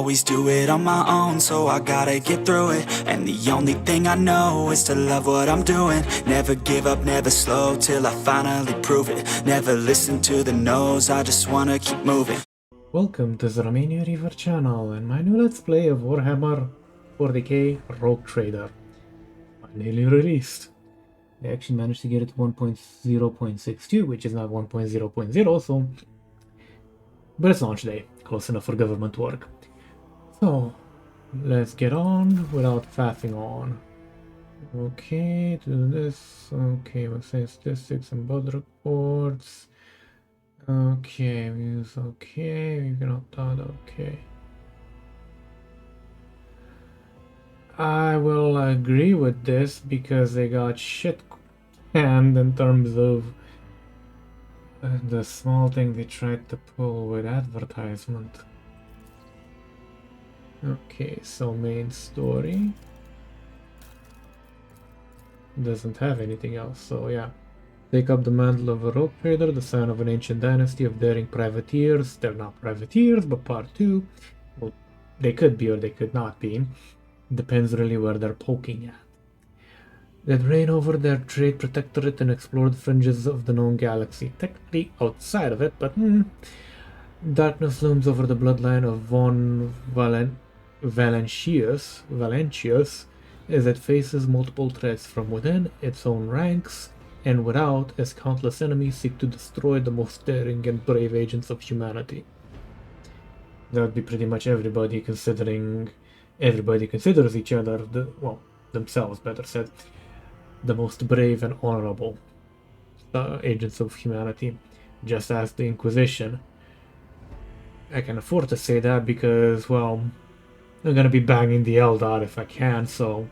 always do it on my own, so I gotta get through it. And the only thing I know is to love what I'm doing. Never give up, never slow, till I finally prove it. Never listen to the no's, I just wanna keep moving. Welcome to the Romanian Reaver channel and my new let's play of Warhammer 40k Rogue Trader. Finally released. I actually managed to get it to 1.0.62, which is not 1.0.0, so... But it's launch day, close enough for government work. So, let's get on without faffing on. Okay, do this, okay, we'll say statistics and blood reports. Okay, views, okay, we can opt out, okay. I will agree with this because they got shit canned in terms of the small thing they tried to pull with advertisement. Okay, so main story doesn't have anything else, so yeah. Take up the mantle of a rogue trader, the sign of an ancient dynasty of daring privateers. They're not privateers, but part 2. Well, they could be or they could not be. Depends really where they're poking at. That reign over their trade protectorate and explore the fringes of the known galaxy. Technically outside of it, but darkness looms over the bloodline of von Valentius as it faces multiple threats from within its own ranks and without, as countless enemies seek to destroy the most daring and brave agents of humanity. That would be pretty much everybody, considering everybody considers each other, themselves better said, the most brave and honorable agents of humanity, just as the Inquisition. I can afford to say that because, well, I'm gonna be banging the Eldar if I can, so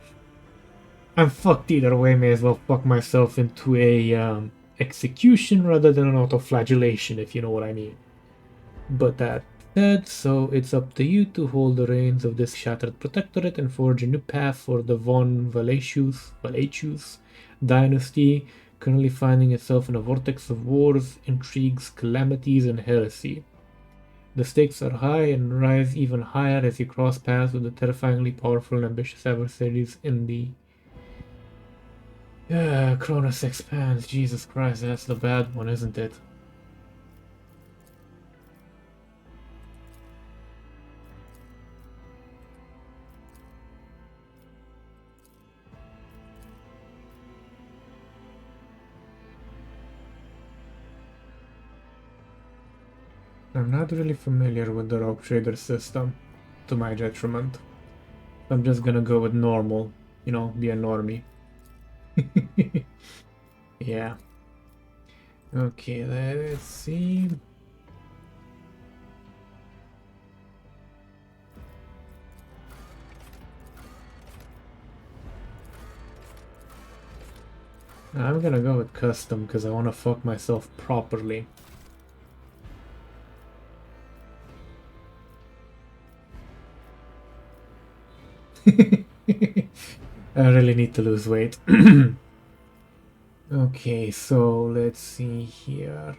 I'm fucked either way. May as well fuck myself into a execution rather than an auto-flagellation, if you know what I mean. But that said, so it's up to you to hold the reins of this shattered protectorate and forge a new path for the von Valetius dynasty, currently finding itself in a vortex of wars, intrigues, calamities, and heresy. The stakes are high and rise even higher as you cross paths with the terrifyingly powerful and ambitious adversaries in the Cronus Expanse. Jesus Christ, that's the bad one, isn't it? I'm not really familiar with the Rogue Trader system, to my detriment. I'm just gonna go with normal, you know, be a normie. Yeah. Okay, let's see. I'm gonna go with custom because I want to fuck myself properly. I really need to lose weight. Okay, so let's see here.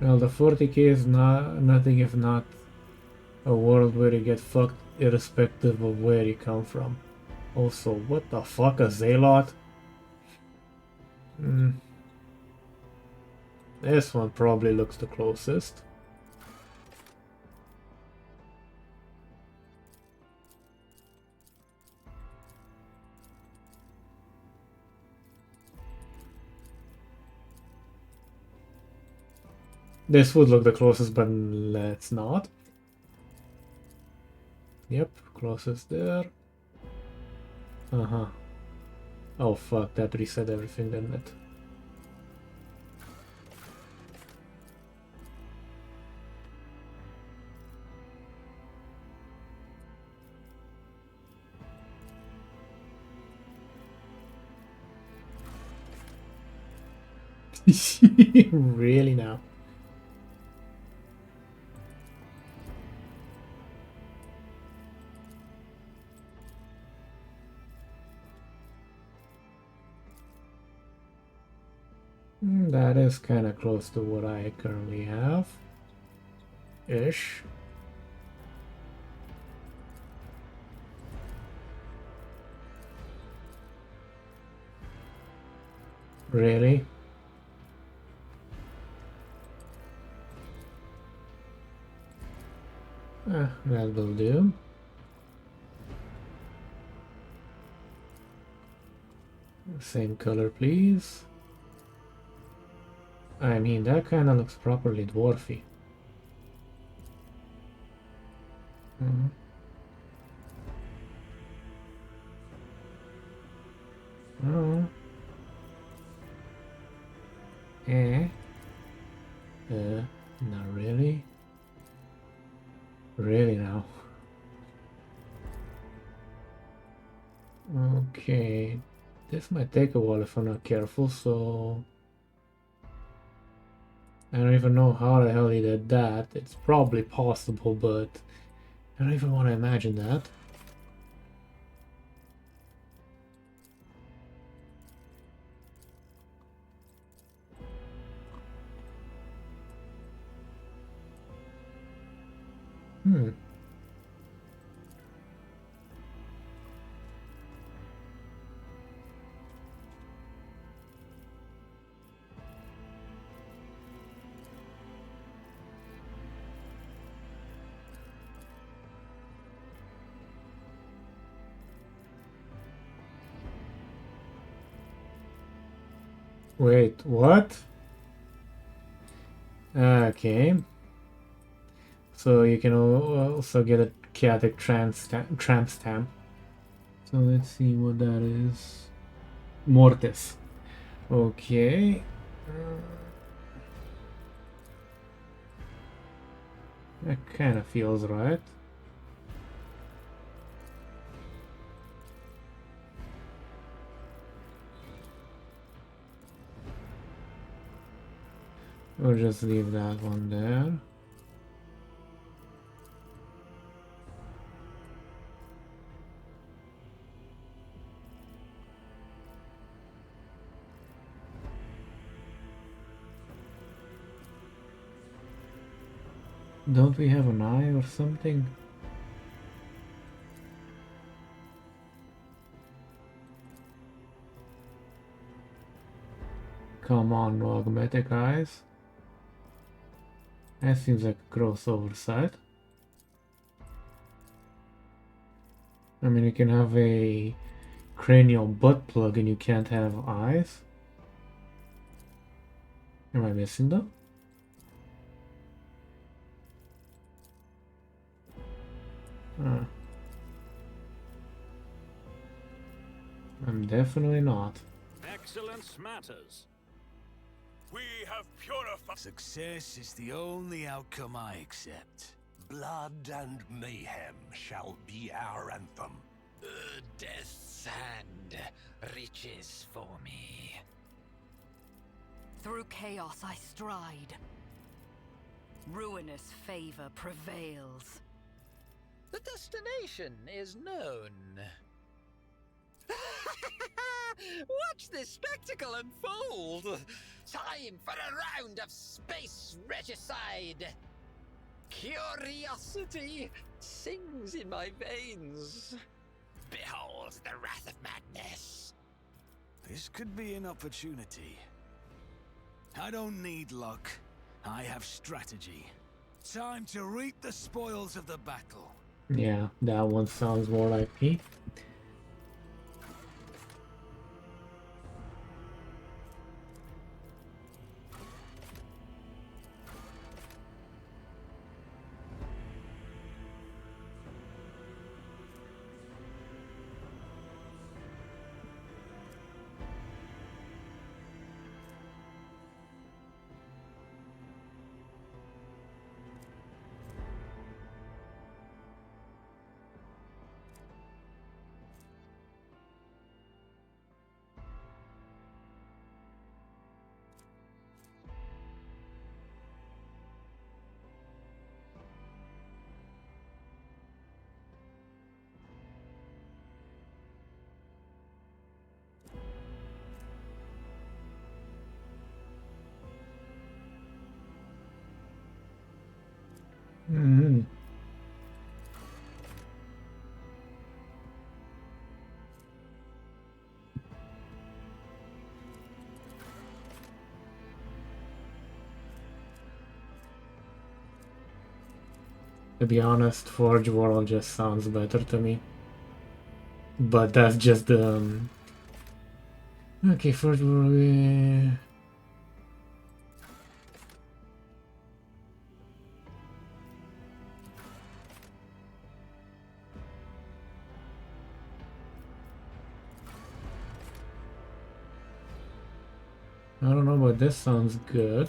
Well, the 40k is nothing if not a world where you get fucked irrespective of where you come from. Also, what the fuck, a Zealot? This one probably looks the closest. This would look the closest, but let's not. Yep, closest there. Uh-huh. Oh fuck, that reset everything, didn't it? Really now? That is kind of close to what I currently have. Ish. Really? That will do. Same color, please. I mean, that kind of looks properly dwarfy. Hmm. Oh. Eh? Not really. Really now. Okay. This might take a while if I'm not careful, so... I don't even know how the hell he did that. It's probably possible, but I don't even want to imagine that. Hmm. Wait, what? Okay. So you can also get a chaotic tramp stamp. So let's see what that is. Mortis. Okay. That kind of feels right. We'll just leave that one there. Don't we have an eye or something? Come on, no augmetic eyes. That seems like a gross oversight. I mean, you can have a cranial butt plug and you can't have eyes. Am I missing them? I'm definitely not. Excellence matters. We have purified. Success is the only outcome I accept. Blood and mayhem shall be our anthem. Death's hand reaches for me. Through chaos I stride. Ruinous favor prevails. The destination is known. Watch this spectacle unfold! Time for a round of space regicide! Curiosity sings in my veins. Behold the wrath of madness. This could be an opportunity. I don't need luck. I have strategy. Time to reap the spoils of the battle. Yeah, that one sounds more like me. To be honest, Forge World just sounds better to me. But that's just the... Okay, Forge World... I don't know, but this sounds good.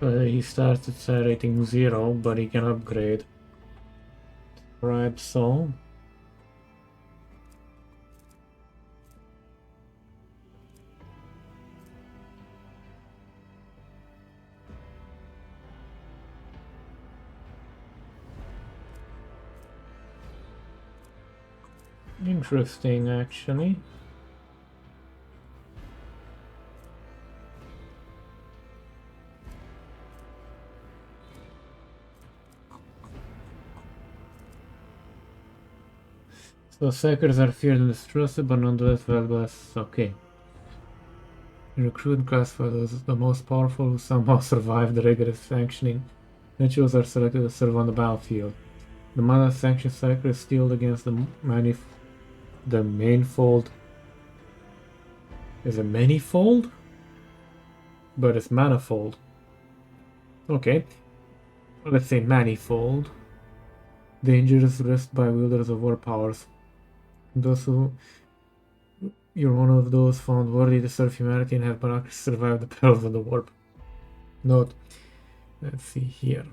He starts at set rating 0, but he can upgrade. Right, so... Interesting, actually. So Psykers are feared and distrusted, but nonetheless valuable as... Okay. Recruit class for those the most powerful who somehow survive the rigorous sanctioning. Rituals are selected to serve on the battlefield. The mana sanctioned Psyker is steeled against the manifold. Is it manifold? But it's manifold. Okay. Let's say manifold. Dangers risked by wielders of war powers. Those who you're one of those found worthy to serve humanity and have miraculously survived the perils of the warp. Note. Let's see here.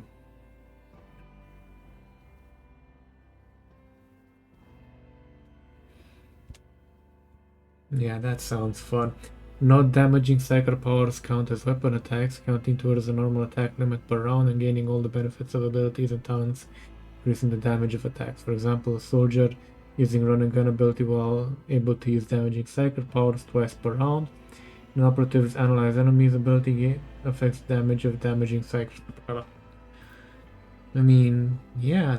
Yeah, that sounds fun. Not damaging Psyker powers count as weapon attacks, counting towards the normal attack limit per round and gaining all the benefits of abilities and talents, increasing the damage of attacks. For example, a soldier using run and gun ability while able to use damaging Psyker powers twice per round. An operative's analyze enemies ability affects damage of damaging Psyker. I mean, yeah,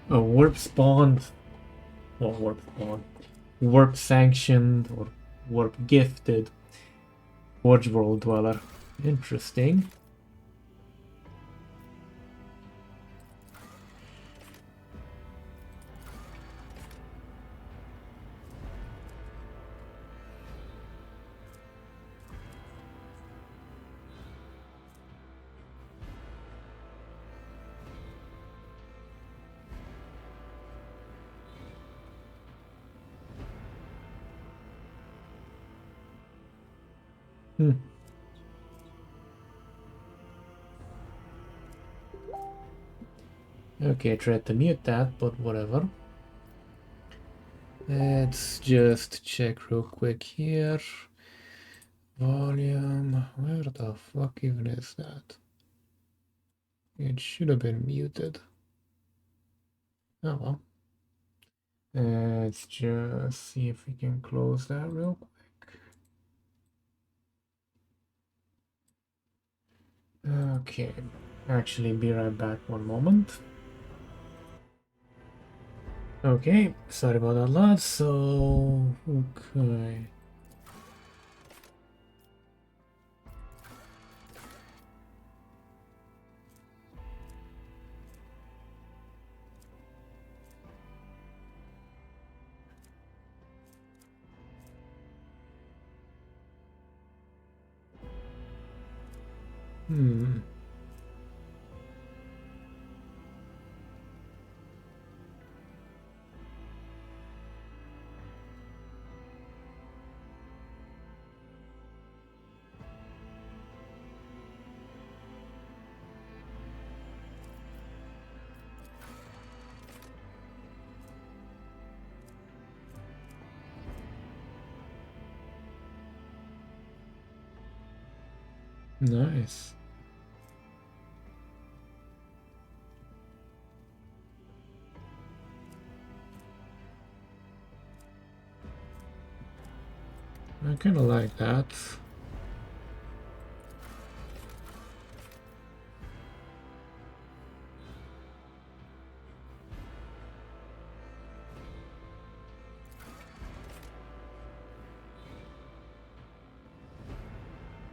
that, warp spawned, or warp spawned, warp sanctioned, or warp gifted Forge World Dweller. Interesting. Okay, I tried to mute that, but whatever. Let's just check real quick here. Volume, where the fuck even is that? It should have been muted. Oh well. Let's just see if we can close that real quick. Okay, actually be right back one moment. Okay, sorry about that, lads. So, okay. Hmm. Nice. I kind of like that.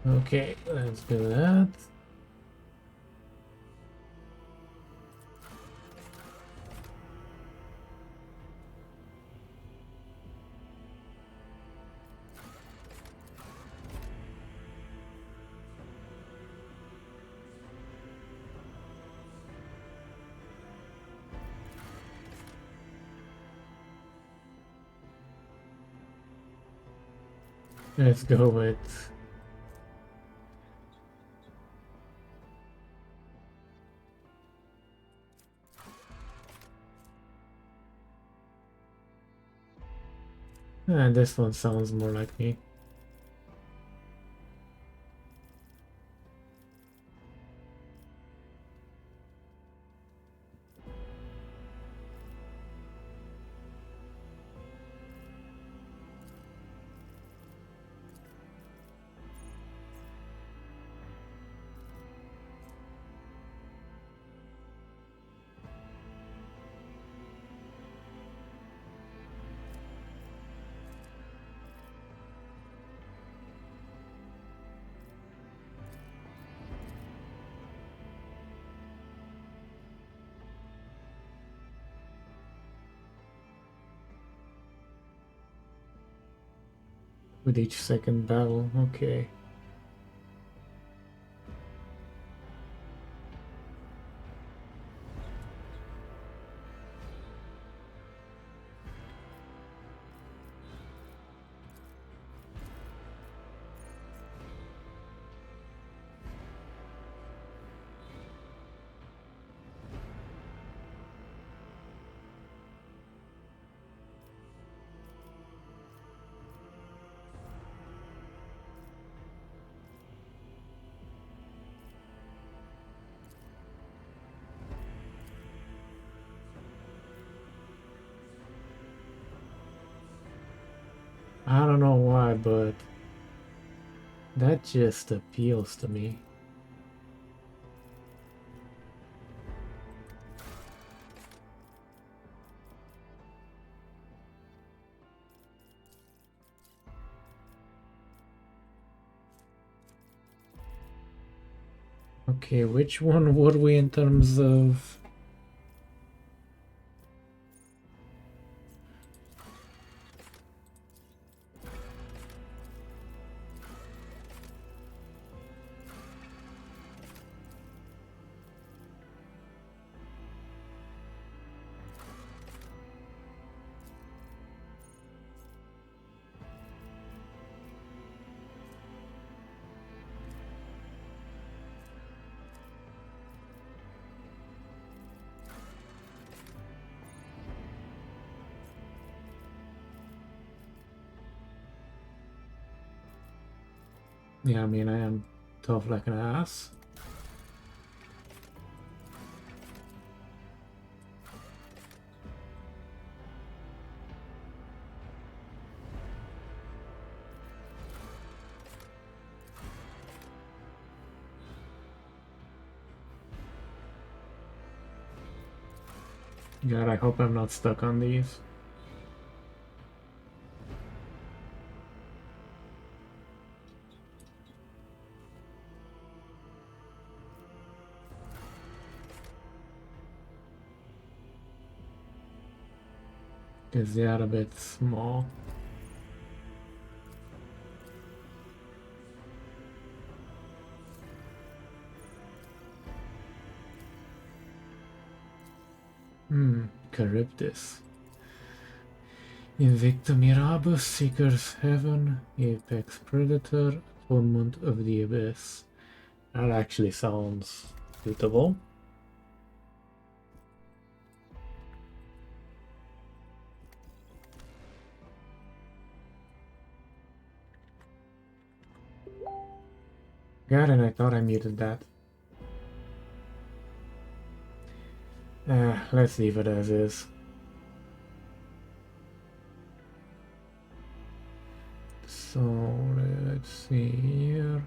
Okay, let's do that. Let's go with and this one sounds more like me. With each second battle, okay. I don't know why, but that just appeals to me. Okay, which one were we in terms of? Yeah, I mean, I am tough like an ass. God, I hope I'm not stuck on these. Because they are a bit small. Charybdis. Invicta Mirabus, Seeker's Heaven, Apex Predator, Atonement of the Abyss. That actually sounds suitable. God, and I thought I muted that. Let's leave it as is. So, let's see here.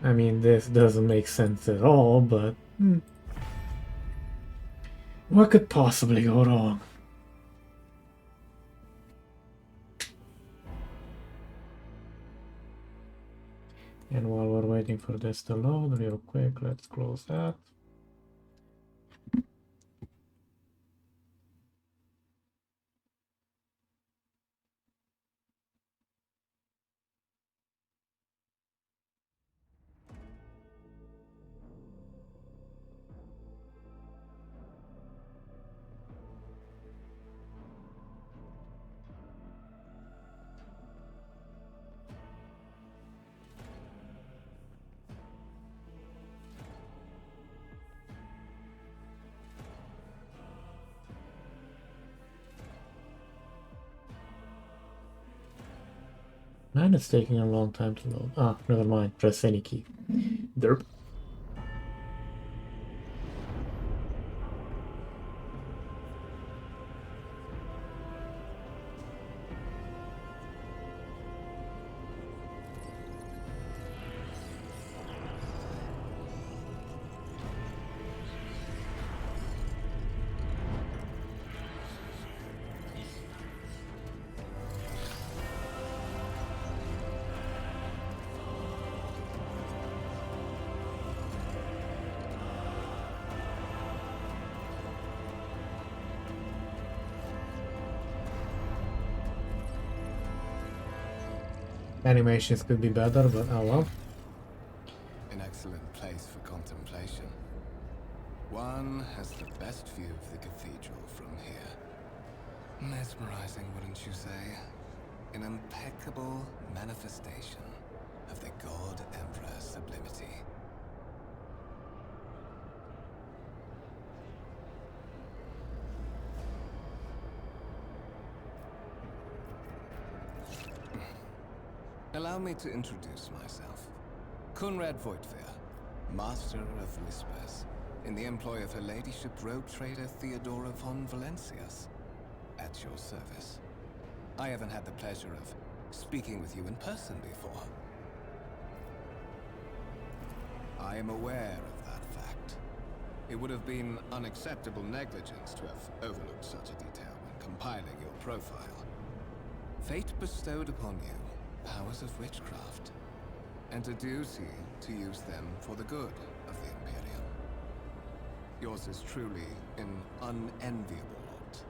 I mean, this doesn't make sense at all, but what could possibly go wrong? And while we're waiting for this to load real quick, let's close that. Man, it's taking a long time to load. Ah, never mind. Press any key. Derp. Animations could be better, but oh well. An excellent place for contemplation. One has the best view of the cathedral from here. Mesmerizing, wouldn't you say? An impeccable manifestation of the God Emperor's sublimity. Allow me to introduce myself. Conrad Voigtwehr, Master of Whispers, in the employ of Her Ladyship rogue trader Theodora von Valencias. At your service. I haven't had the pleasure of speaking with you in person before. I am aware of that fact. It would have been unacceptable negligence to have overlooked such a detail when compiling your profile. Fate bestowed upon you powers of witchcraft, and a duty to use them for the good of the Imperium. Yours is truly an unenviable lot.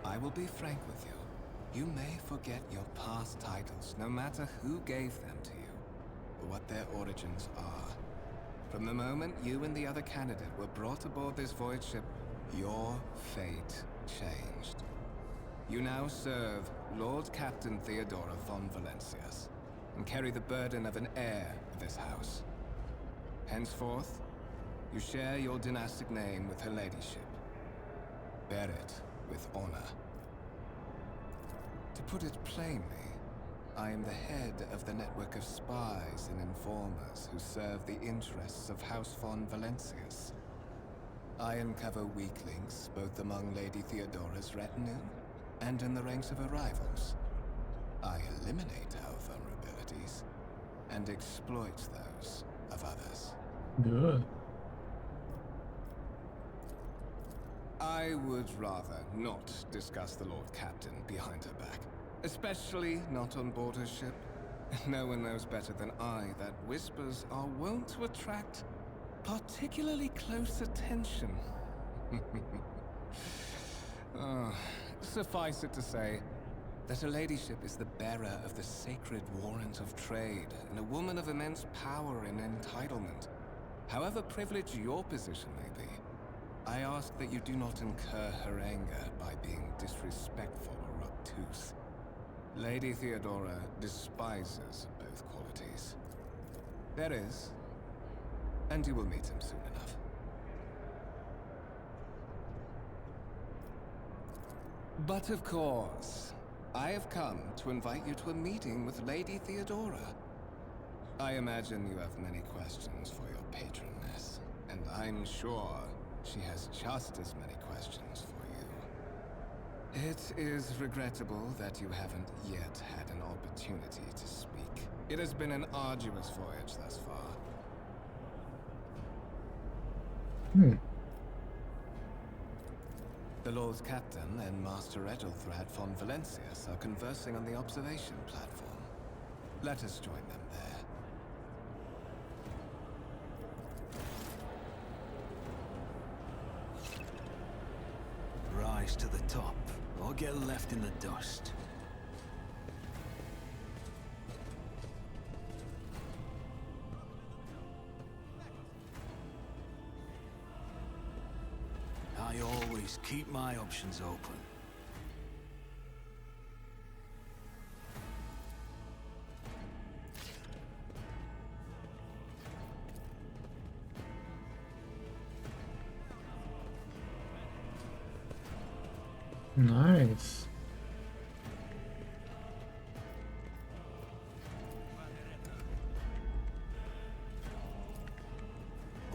I will be frank with you. You may forget your past titles, no matter who gave them to you, or what their origins are. From the moment you and the other candidate were brought aboard this void ship, your fate changed. You now serve Lord Captain Theodora von Valencias, and carry the burden of an heir of this house. Henceforth, you share your dynastic name with Her Ladyship. Bear it with honor. To put it plainly, I am the head of the network of spies and informers who serve the interests of House von Valencias. I uncover weak links both among Lady Theodora's retinue and in the ranks of her rivals. I eliminate our vulnerabilities and exploit those of others. Good. I would rather not discuss the Lord Captain behind her back, especially not on board her ship. No one knows better than I that whispers are wont to attract particularly close attention. Suffice it to say that her ladyship is the bearer of the sacred warrant of trade and a woman of immense power and entitlement. However privileged your position may be, I ask that you do not incur her anger by being disrespectful or obtuse. Lady Theodora despises both qualities. There is, and you will meet him soon enough. But of course, I have come to invite you to a meeting with Lady Theodora. I imagine you have many questions for your patroness, and I'm sure she has just as many questions for you. It is regrettable that you haven't yet had an opportunity to speak. It has been an arduous voyage thus far. The Lord Captain and Master Edelthrad von Valencius are conversing on the observation platform. Let us join them there. Rise to the top, or get left in the dust. I always keep my options open. Nice.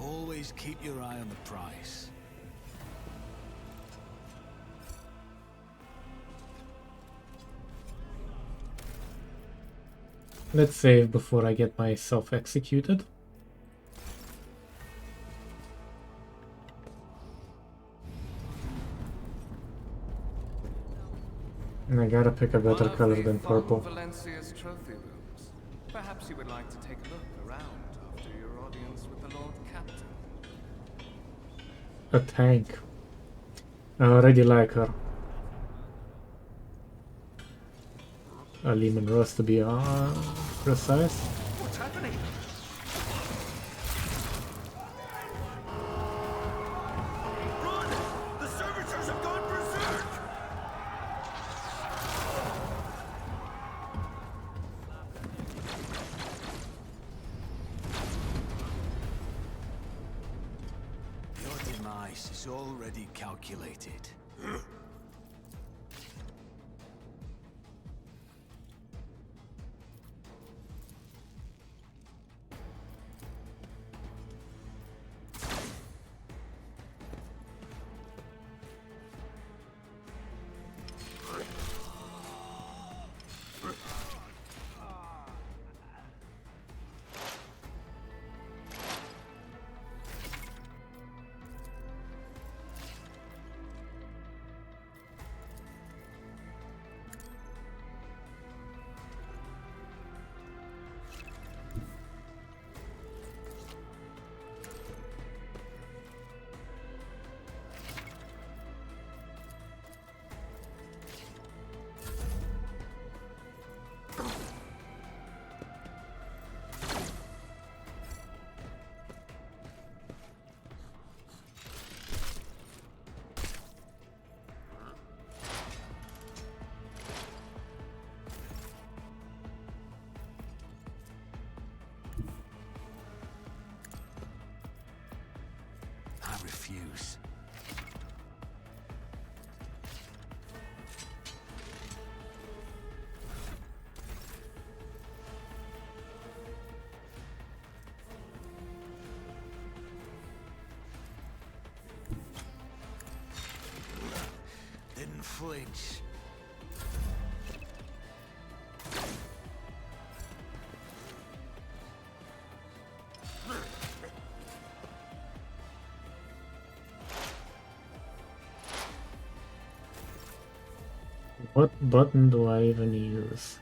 Always keep your eye on the prize. Let's save before I get myself executed. And I gotta pick a better color than purple. Valencia's trophy rooms. Perhaps you would like to take a look around after your audience with the Lord Captain. A tank. I already like her. A Lehman Russ to be precise. What's happening? Run! The servitors have gone berserk! Your demise is already calculated. I refuse. flinch. What button do I even use?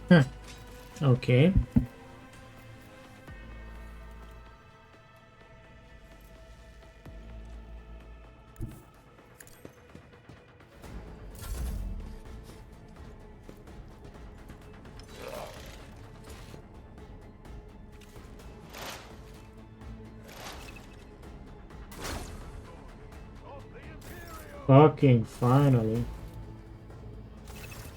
Huh. Okay. Fucking finally.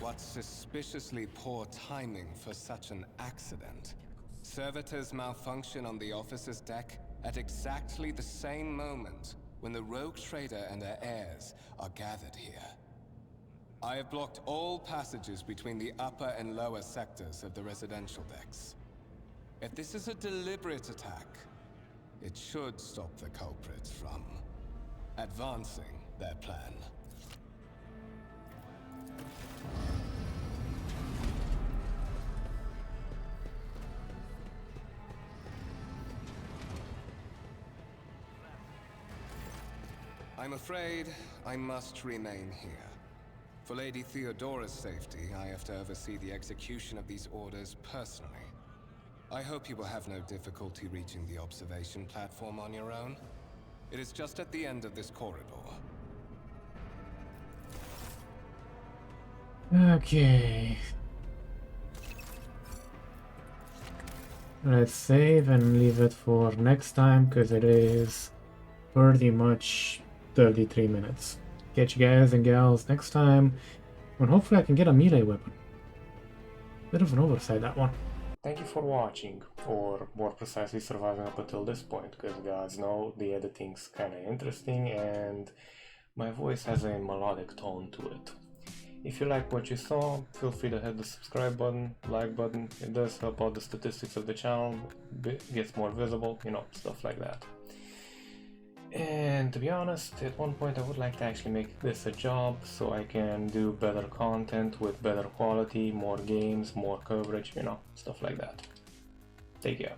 What suspiciously poor timing for such an accident. Servitors malfunction on the officer's deck at exactly the same moment when the rogue trader and her heirs are gathered here. I have blocked all passages between the upper and lower sectors of the residential decks. If this is a deliberate attack, it should stop the culprits from advancing their plan. I'm afraid I must remain here. For Lady Theodora's safety, I have to oversee the execution of these orders personally. I hope you will have no difficulty reaching the observation platform on your own. It is just at the end of this corridor. Okay. Let's save and leave it for next time, because it is pretty much 33 minutes. Catch you guys and gals next time, when hopefully I can get a melee weapon. Bit of an oversight, that one. Thank you for watching, or more precisely surviving up until this point, because gods know the editing's kinda interesting and my voice has a melodic tone to it. If you like what you saw, feel free to hit the subscribe button, like button. It does help out the statistics of the channel, gets more visible, you know, stuff like that. And to be honest, at one point I would like to actually make this a job so I can do better content with better quality, more games, more coverage, you know, stuff like that. Take care.